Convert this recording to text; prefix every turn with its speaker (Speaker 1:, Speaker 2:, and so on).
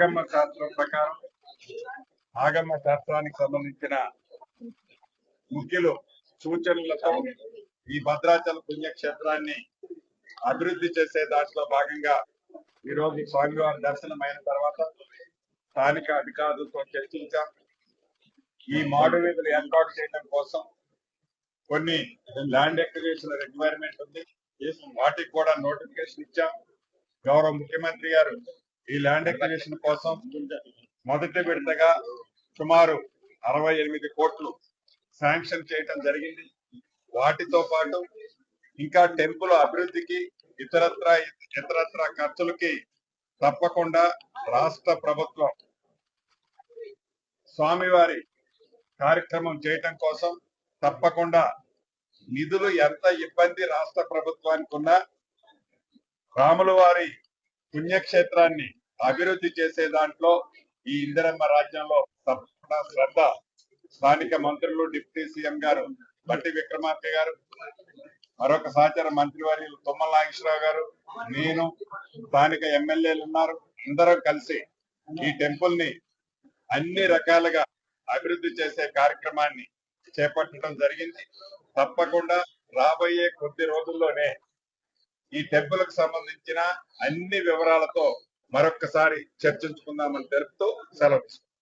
Speaker 1: ఆగమ శాస్త్రం ప్రకారం ఆగమ శాస్త్రానికి సంబంధించిన ముఖ్యులు సూచనలతో ఈ భద్రాచల పుణ్యక్షేత్రాన్ని అభివృద్ధి చేసే దాంట్లో భాగంగా ఈ రోజు స్వామివారి దర్శనం అయిన తర్వాత స్థానిక అధికారులతో చర్చించాం. ఈ మాడు వీధులు ఏర్పాటు చేయడం కోసం కొన్ని ల్యాండ్ ఎక్విజిషన్ రిక్వైర్మెంట్ ఉంది, వాటికి కూడా నోటిఫికేషన్ ఇచ్చాం. గౌరవ ముఖ్యమంత్రి గారు ఈ ల్యాండ్ ఎక్విజిషన్ కోసం మొదటి విడతగా సుమారు 68 కోట్లు శాంక్షన్ చేయటం జరిగింది. వాటితో పాటు ఇంకా టెంపుల్ అభివృద్ధికి ఇతరత్ర ఖర్చులకి తప్పకుండా రాష్ట్ర ప్రభుత్వం స్వామివారి కార్యక్రమం చేయటం కోసం తప్పకుండా నిధులు ఎంత ఇబ్బంది రాష్ట్ర ప్రభుత్వానికి ఉన్నా రాముల వారి పుణ్యక్షేత్రాన్ని అభివృద్ధి చేసే దాంట్లో ఈ ఇందిరమ్మ రాజ్యంలో తప్పకుండా శ్రద్ధ స్థానిక మంత్రులు డిప్యూటీ సీఎం గారు బట్టి విక్రమార్క గారు, మరొక సహచర మంత్రివర్యులు తుమ్మల నాగేశ్వరరావు గారు, నేను, స్థానిక ఎమ్మెల్యేలు ఉన్నారు. అందరం కలిసి ఈ టెంపుల్ ని అన్ని రకాలుగా అభివృద్ధి చేసే కార్యక్రమాన్ని చేపట్టడం జరిగింది. తప్పకుండా రాబోయే కొద్ది రోజుల్లోనే ఈ టెంపుల్ కు సంబంధించిన అన్ని వివరాలతో మరొక్కసారి చర్చించుకుందామని తెలుపుతూ సెలవు.